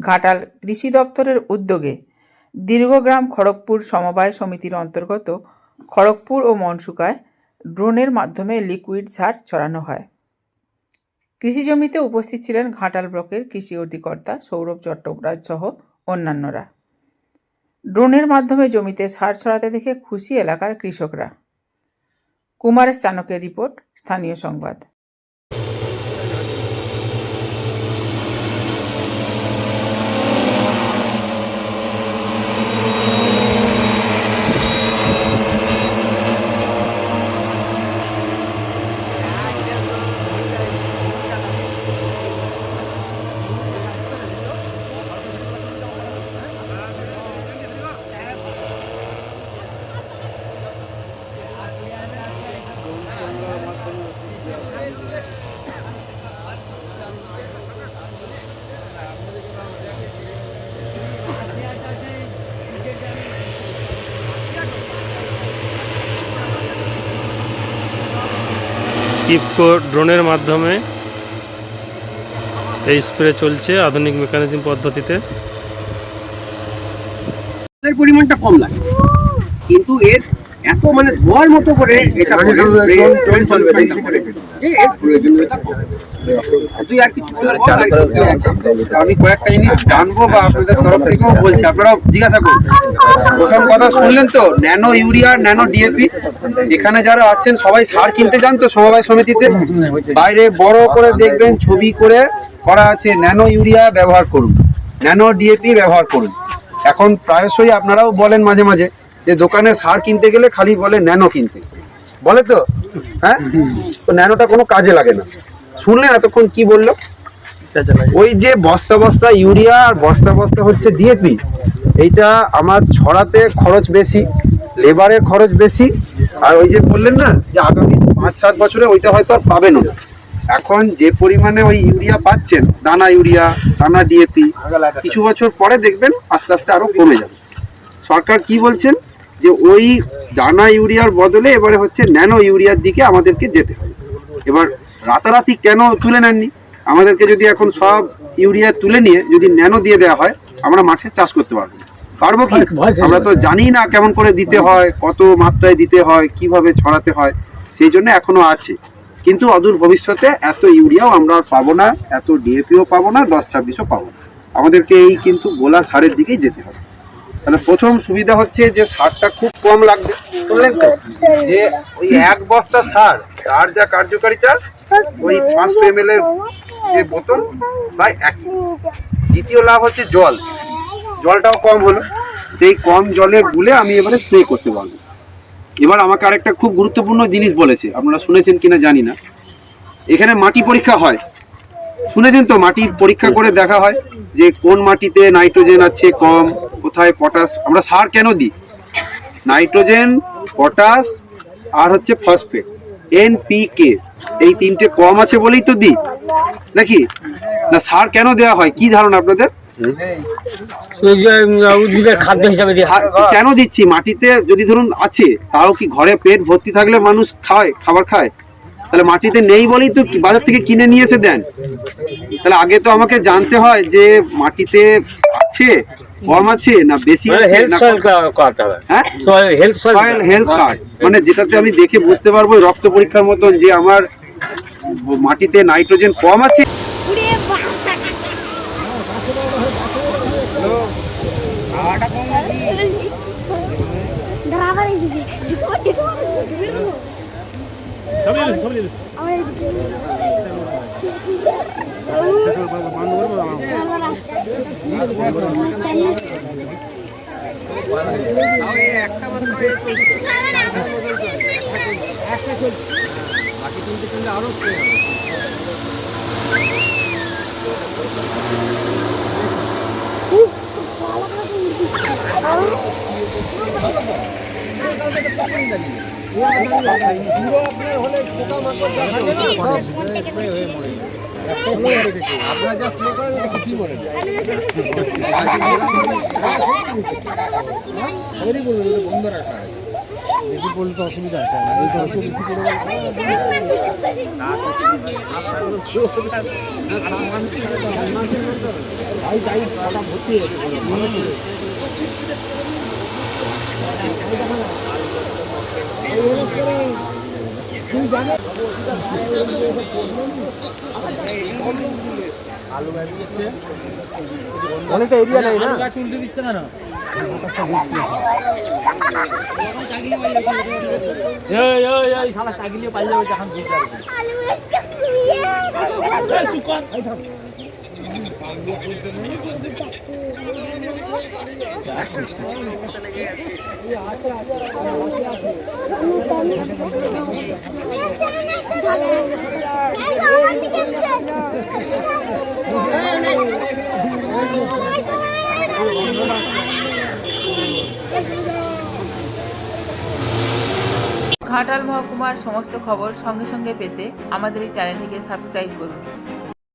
ঘাটাল কৃষি দপ্তরের উদ্যোগে দীর্ঘগ্রাম খড়গপুর সমবায় সমিতির অন্তর্গত খড়গপুর ও মনসুকায় ড্রোনের মাধ্যমে লিকুইড সার ছড়ানো হয়। কৃষি জমিতে উপস্থিত ছিলেন ঘাটাল ব্লকের কৃষি অধিকর্তা সৌরভ চট্টোপাধ্যায় সহ অন্যান্যরা। ড্রোনের মাধ্যমে জমিতে সার ছড়াতে দেখে খুশি এলাকার কৃষকরা। কুমারেশ চাণক্যের রিপোর্ট, স্থানীয় সংবাদ। ইফকো ড্রোনের মাধ্যমে এই স্প্রে চলছে আধুনিক মেকানিজম পদ্ধতিতে। এর পরিমাণটা কম লাগে, কিন্তু এর এত মানে ধোয়ার মতো করে এটা যে এর প্রয়োজনীয়তা কম। তুই আর কিছু আমি কয়েকটা জিনিস জানবো বা আপনাদের তরফ থেকেও বলছি, আপনারাও জিজ্ঞাসা করুন। প্রথম কথা শুনলেন তো, ন্যানো ইউরিয়া, ন্যানো ডিএপি। এখানে যারা আছেন সবাই সার কিনতে যান তো সমবায় সমিতিতে, বাইরে বড় করে দেখবেন ছবি করে করা আছে, ন্যানো ইউরিয়া ব্যবহার করুন, ন্যানো ডিএপি ব্যবহার করুন। এখন প্রায়শই আপনারাও বলেন মাঝে মাঝে যে দোকানে সার কিনতে গেলে খালি বলে ন্যানো কিনতে, বলে তো, হ্যাঁ, তো ন্যানোটা কোনো কাজে লাগে না। শুনলেন এতক্ষণ কি বললো? ওই যে বস্তা বস্তা ইউরিয়া আর বস্তা বস্তা হচ্ছে ডিএপি, এইটা আমার ছড়াতে খরচ বেশি, লেবারের খরচ বেশি। আর ওই যে বললেন না যে আগামী 5-7 বছরে ওইটা হয়তো আর পাবেন না। এখন যে পরিমাণে ওই ইউরিয়া পাচ্ছেন, দানা ইউরিয়া, দানা ডিএপি, কিছু বছর পরে দেখবেন আস্তে আস্তে আরো কমে যাবে। সরকার কি বলছেন যে ওই দানা ইউরিয়ার বদলে এবারে হচ্ছে ন্যানো ইউরিয়ার দিকে আমাদেরকে যেতে হবে। এবার রাতারাতি কেন তুলে নেননি? আমাদেরকে যদি এখন সব ইউরিয়া তুলে নিয়ে যদি ন্যানো দিয়ে দেওয়া হয়, আমরা মাঠে চাষ করতে পারবো কি? আমরা তো জানি না কেমন করে দিতে হয়, কত মাত্রায় দিতে হয়, কিভাবে ছড়াতে হয়। সেই জন্য এখনো আছে, কিন্তু অদূর ভবিষ্যতে এত ইউরিয়াও আমরা পাবো না, এত ডিএপিও পাবো না, 10-26ও পাবো না। আমাদেরকে এই কিন্তু গোলা সারের দিকেই যেতে হবে। তাহলে প্রথম সুবিধা হচ্ছে যে সারটা খুব কম লাগবে। বললেন তো যে ওই এক বস্তা সার, তার যা কার্যকারিতা ওই 500 ml এর যে বোতল প্রায় একই। দ্বিতীয় লাভ হচ্ছে জলটাও কম হলো, সেই কম জলে গুলে আমি এবারে স্প্রে করতে পারবো। এবার আমাকে আরেকটা খুব গুরুত্বপূর্ণ জিনিস বলেছে, আপনারা শুনেছেন কিনা জানি না, এখানে মাটি পরীক্ষা হয়। শুনেছেন তো, মাটি পরীক্ষা করে দেখা হয় যে কোন মাটিতে নাইট্রোজেন আছে কম, কোথায় পটাশ। আমরা সার কেন দিই? নাইট্রোজেন, পটাশ আর হচ্ছে ফসফেট, এনপিকে, এই তিনটে কম আছে বলেই তো দিই, নাকি না? সার কেন দেওয়া হয়, কি ধারণা আপনাদের? খাদ্য হিসাবে কেন দিচ্ছি? মাটিতে যদি ধরুন আছে, তাও কি ঘরে পেট ভর্তি থাকলে মানুষ খাবার খায়? তাহলে মাটিতে নেই বলেই তো বাজার থেকে কিনে নিয়ে এসে দেন। তাহলে আগে তো আমাকে জানতে হয় যে মাটিতে আছে, কম আছে না বেশি আছে। হেলথ কার্ড মানে যেটাতে আমি দেখে বুঝতে পারবো রক্ত পরীক্ষার মতন যে আমার মাটিতে নাইট্রোজেন কম আছে। আপনারা জাস্ট প্লে করেন, এটা কি বলেন? সবারই বলবো বন্ধ রাখা। বেশি পড়লে তো অসুবিধা আছে ওই সড়কে বেশি পড়ে ভাই তাই কটা ভর্তি হয়েছে অনেকটা এরিয়া নেই না উল্টে দিচ্ছে কেন শালা চাগিলিয়ে পাল্লে যখন ঘাটাল মহকুমার সমস্ত খবর সঙ্গে সঙ্গে পেতে আমাদের এই চ্যানেলটিকে সাবস্ক্রাইব করুন।